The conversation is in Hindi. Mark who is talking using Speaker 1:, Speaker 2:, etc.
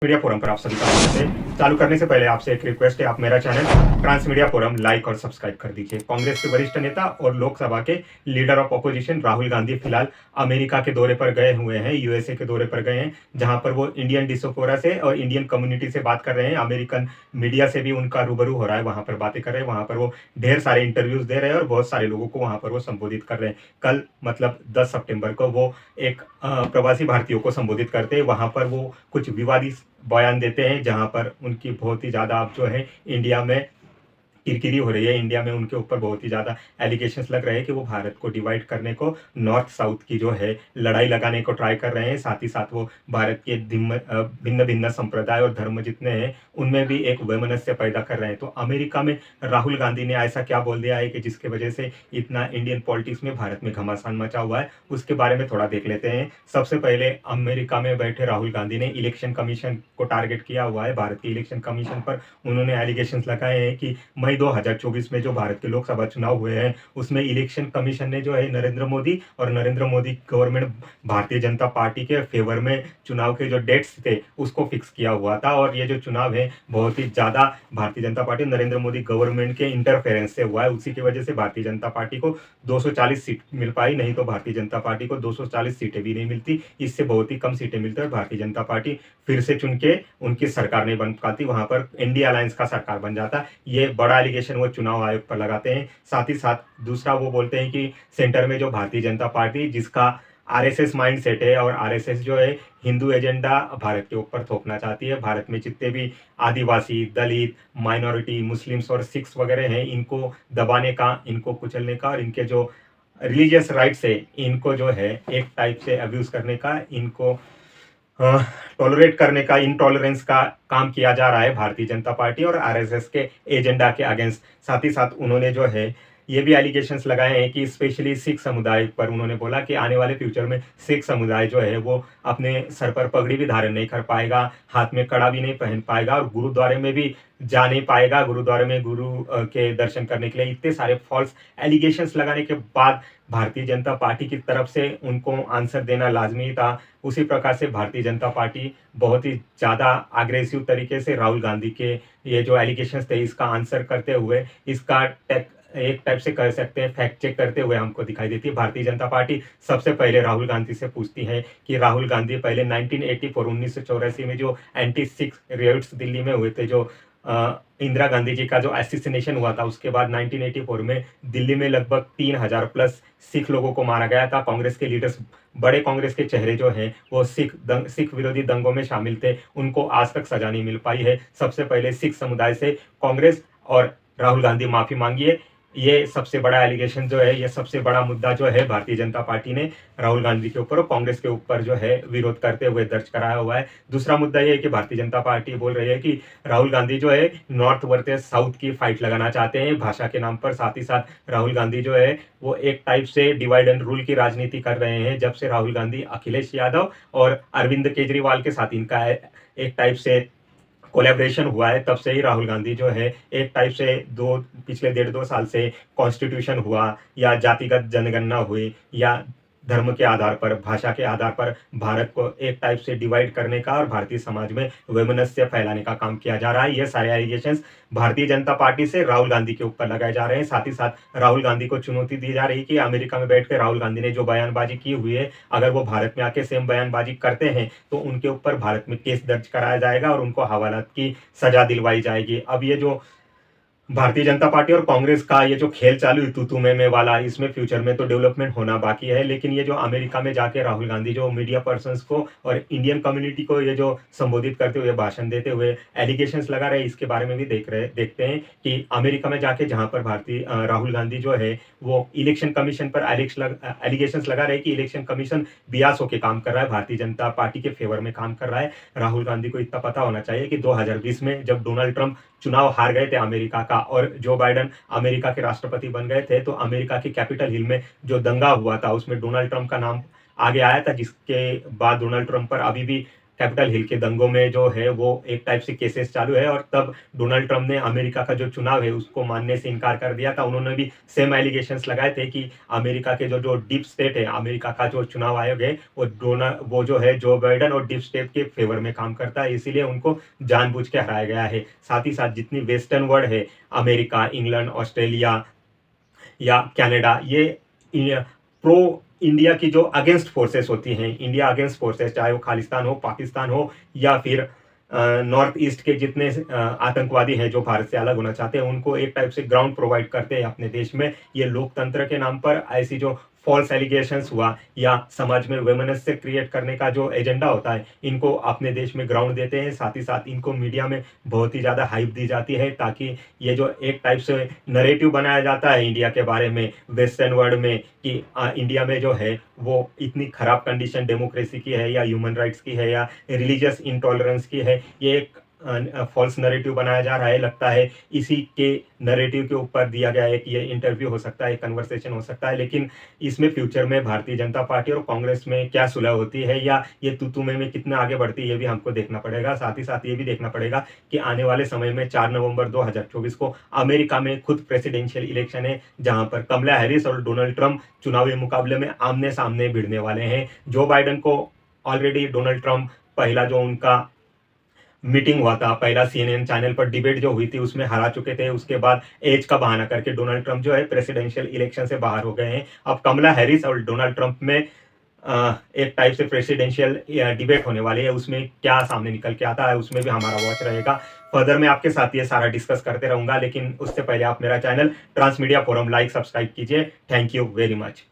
Speaker 1: मीडिया फोरम पर आप सभी का स्वागत है। चालू करने से पहले आपसे एक रिक्वेस्ट है, आप मेरा channel Trans Media Forum like और सब्सक्राइब कर दीजिए। कांग्रेस के वरिष्ठ नेता और लोकसभा के leader of opposition Rahul Gandhi फिलहाल अमेरिका के दौरे पर गए हुए हैं, यूएसए के दौरे पर गए हैं, जहां पर वो इंडियन डिस्पोरा से और इंडियन कम्युनिटी से बात कर रहे हैं। अमेरिकन मीडिया से भी उनका रूबरू हो रहा है, वहां पर बातें कर रहे हैं, वहां पर वो ढेर सारे इंटरव्यूज दे रहे हैं और बहुत सारे लोगों को वहां पर वो संबोधित कर रहे हैं। कल मतलब 10 सितंबर को वो एक प्रवासी भारतीयों को संबोधित करते हैं, वहां पर वो कुछ विवादित बयान देते हैं, जहां पर उनकी बहुत ही ज़्यादा अब जो है इंडिया में किरकिरी हो रही है। इंडिया में उनके ऊपर बहुत ही ज़्यादा एलिगेशंस लग रहे हैं कि वो भारत को डिवाइड करने को, नॉर्थ साउथ की जो है लड़ाई लगाने को ट्राई कर रहे हैं। साथ ही साथ वो भारत के भिन्न भिन्न संप्रदाय और धर्म जितने हैं उनमें भी एक वैमनस्य पैदा कर रहे हैं। तो अमेरिका में राहुल गांधी ने ऐसा क्या बोल दिया है कि जिसके वजह से इतना इंडियन पॉलिटिक्स में भारत में घमासान मचा हुआ है, उसके बारे में थोड़ा देख लेते हैं। सबसे पहले अमेरिका में बैठे राहुल गांधी ने इलेक्शन कमीशन को टारगेट किया हुआ है। भारत के इलेक्शन कमीशन पर उन्होंने एलिगेशंस लगाए हैं कि मई 2024 में जो भारत के लोकसभा चुनाव हुए हैं उसमें इलेक्शन कमीशन ने जो है नरेंद्र मोदी और नरेंद्र मोदी गवर्नमेंट भारतीय जनता पार्टी के फेवर में चुनाव के जो डेट्स थे उसको फिक्स किया हुआ था। और ये जो चुनाव है बहुत ही ज़्यादा भारतीय जनता पार्टी नरेंद्र मोदी गवर्नमेंट के इंटरफेरेंस से हुआ है। उसी की वजह से भारतीय जनता पार्टी को 240 सीट मिल पाई, नहीं तो भारतीय जनता पार्टी को 240 सीटें भी नहीं मिलती। इससे बहुत ही कम सीटें मिलती है। भारतीय जनता पार्टी फिर से चुन के उनकी सरकार नहीं बन पाती, वहां पर इंडिया अलायंस का सरकार बन जाता। ये बड़ा एलिगेशन वो चुनाव आयोग पर लगाते हैं। साथ ही साथ दूसरा वो बोलते हैं कि सेंटर में जो भारतीय जनता पार्टी जिसका आरएसएस माइंड सेट है, और आरएसएस जो है हिंदू एजेंडा भारत के ऊपर थोपना चाहती है। भारत में जितने भी आदिवासी, दलित, माइनॉरिटी, मुस्लिम्स और सिख्स वगैरह हैं इनको दबाने का, इनको कुचलने का और इनके जो रिलीजियस राइट्स है इनको जो है एक टाइप से अब्यूज करने का, इनको टॉलरेट करने का, इनटॉलरेंस का काम किया जा रहा है भारतीय जनता पार्टी और आरएसएस के एजेंडा के अगेंस्ट। साथ ही साथ उन्होंने जो है ये भी एलिगेशंस लगाए हैं कि स्पेशली सिख समुदाय पर उन्होंने बोला कि आने वाले फ्यूचर में सिख समुदाय जो है वो अपने सर पर पगड़ी भी धारण नहीं कर पाएगा, हाथ में कड़ा भी नहीं पहन पाएगा और गुरुद्वारे में भी जा नहीं पाएगा, गुरुद्वारे में गुरु के दर्शन करने के लिए। इतने सारे फॉल्स एलिगेशंस लगाने के बाद भारतीय जनता पार्टी की तरफ से उनको आंसर देना लाजमी था। उसी प्रकार से भारतीय जनता पार्टी बहुत ही ज़्यादा अग्रेसिव तरीके से राहुल गांधी के ये जो एलिगेशंस थे इसका आंसर करते हुए, इसका एक टाइप से कह सकते हैं फैक्ट चेक करते हुए हमको दिखाई देती है। भारतीय जनता पार्टी सबसे पहले राहुल गांधी से पूछती है कि राहुल गांधी पहले 1984 में जो एंटी सिख रियोट्स दिल्ली में हुए थे, जो इंदिरा गांधी जी का जो एसिसिनेशन हुआ था, उसके बाद 1984 में दिल्ली में लगभग 3000 प्लस सिख लोगों को मारा गया था। कांग्रेस के लीडर्स, बड़े कांग्रेस के चेहरे जो हैं वो सिख विरोधी दंगों में शामिल थे, उनको आज तक सजा नहीं मिल पाई है। सबसे पहले सिख समुदाय से कांग्रेस और राहुल गांधी माफी मांगिए। ये सबसे बड़ा एलिगेशन जो है, ये सबसे बड़ा मुद्दा जो है भारतीय जनता पार्टी ने राहुल गांधी के ऊपर और कांग्रेस के ऊपर जो है विरोध करते हुए दर्ज कराया हुआ है। दूसरा मुद्दा ये है कि भारतीय जनता पार्टी बोल रही है कि राहुल गांधी जो है नॉर्थ वर्सेस साउथ की फाइट लगाना चाहते हैं भाषा के नाम पर। साथ ही साथ राहुल गांधी जो है वो एक टाइप से डिवाइड एंड रूल की राजनीति कर रहे हैं। जब से राहुल गांधी अखिलेश यादव और अरविंद केजरीवाल के साथ इनका एक टाइप से कोलैबोरेशन हुआ है, तब से ही राहुल गांधी जो है एक टाइप से पिछले 1.5-2 साल से कॉन्स्टिट्यूशन हुआ या जातिगत जनगणना हुई या धर्म के आधार पर, भाषा के आधार पर भारत को एक टाइप से डिवाइड करने का और भारतीय समाज में वैमनस्य फैलाने का काम किया जा रहा है। ये सारे एलिगेशंस भारतीय जनता पार्टी से राहुल गांधी के ऊपर लगाए जा रहे हैं। साथ ही साथ राहुल गांधी को चुनौती दी जा रही है कि अमेरिका में बैठकर राहुल गांधी ने जो बयानबाजी की हुई है, अगर वो भारत में आके सेम बयानबाजी करते हैं तो उनके ऊपर भारत में केस दर्ज कराया जाएगा और उनको हवालात की सजा दिलवाई जाएगी। अब ये जो भारतीय जनता पार्टी और कांग्रेस का ये जो खेल चालू है तू तू मैं वाला, इसमें फ्यूचर में तो डेवलपमेंट होना बाकी है। लेकिन ये जो अमेरिका में जाके राहुल गांधी जो मीडिया पर्सन्स को और इंडियन कम्युनिटी को ये जो संबोधित करते हुए, भाषण देते हुए एलिगेशंस लगा रहे हैं, इसके बारे में भी देखते हैं कि अमेरिका में जाके जहां पर राहुल गांधी जो है वो इलेक्शन कमीशन पर एलिगेशंस लगा रहे हैं कि इलेक्शन कमीशन बियास होकर काम कर रहा है, भारतीय जनता पार्टी के फेवर में काम कर रहा है। राहुल गांधी को इतना पता होना चाहिए कि 2020 में जब डोनाल्ड ट्रंप चुनाव हार गए थे अमेरिका का और जो बाइडन अमेरिका के राष्ट्रपति बन गए थे, तो अमेरिका के कैपिटल हिल में जो दंगा हुआ था उसमें डोनाल्ड ट्रंप का नाम आगे आया था, जिसके बाद डोनाल्ड ट्रंप पर अभी भी कैपिटल हिल के दंगों में जो है वो एक टाइप से केसेस चालू है, और तब डोनाल्ड ट्रंप ने अमेरिका का जो चुनाव है उसको मानने से इनकार कर दिया था। उन्होंने भी सेम एलिगेशंस लगाए थे कि अमेरिका के जो जो डीप स्टेट है, अमेरिका का जो चुनाव आयोग है, वो जो है जो बाइडन और डीप स्टेट के फेवर में काम करता है, इसीलिए उनको जानबूझ के हराया गया है। साथ ही साथ जितनी वेस्टर्न वर्ल्ड है, अमेरिका, इंग्लैंड, ऑस्ट्रेलिया या कनाडा, ये प्रो इंडिया की जो अगेंस्ट फोर्सेस होती हैं, इंडिया अगेंस्ट फोर्सेस, चाहे वो खालिस्तान हो, पाकिस्तान हो, या फिर नॉर्थ ईस्ट के जितने आतंकवादी हैं जो भारत से अलग होना चाहते हैं, उनको एक टाइप से ग्राउंड प्रोवाइड करते हैं अपने देश में। ये लोकतंत्र के नाम पर ऐसी जो फॉल्स एलिगेशंस हुआ या समाज में वेमनस्य क्रिएट करने का जो एजेंडा होता है, इनको अपने देश में ग्राउंड देते हैं। साथ ही साथ इनको मीडिया में बहुत ही ज़्यादा हाइप दी जाती है, ताकि ये जो एक टाइप से नरेटिव बनाया जाता है इंडिया के बारे में वेस्टर्न वर्ल्ड में, कि इंडिया में जो है वो इतनी खराब कंडीशन डेमोक्रेसी की है, या ह्यूमन राइट्स की है, या रिलीजियस इंटॉलरेंस की है, ये एक फॉल्स नरेटिव बनाया जा रहा है। लगता है इसी के नरेटिव के ऊपर दिया गया एक ये इंटरव्यू हो सकता है, कन्वर्सेशन हो सकता है, लेकिन इसमें फ्यूचर में भारतीय जनता पार्टी और कांग्रेस में क्या सुलह होती है, या ये तू में कितना आगे बढ़ती है, ये भी हमको देखना पड़ेगा। साथ ही साथ ये भी देखना पड़ेगा कि आने वाले समय में 4 नवंबर 2024 को अमेरिका में खुद प्रेसिडेंशियल इलेक्शन है, जहां पर कमला हैरिस और डोनाल्ड ट्रंप चुनावी मुकाबले में आमने सामने भिड़ने वाले हैं। जो बाइडन को ऑलरेडी डोनाल्ड ट्रंप, पहला जो उनका मीटिंग हुआ था, पहला सीएनएन चैनल पर डिबेट जो हुई थी उसमें हरा चुके थे। उसके बाद एज का बहाना करके डोनाल्ड ट्रंप जो है प्रेसिडेंशियल इलेक्शन से बाहर हो गए हैं। अब कमला हैरिस और डोनाल्ड ट्रंप में एक टाइप से प्रेसिडेंशियल डिबेट होने वाली है। उसमें क्या सामने निकल के आता है, उसमें भी हमारा वॉच रहेगा। फर्दर मैं आपके साथ ये सारा डिस्कस करते रहूंगा, लेकिन उससे पहले आप मेरा channel Transmedia forum like, subscribe कीजिए। Thank you very much.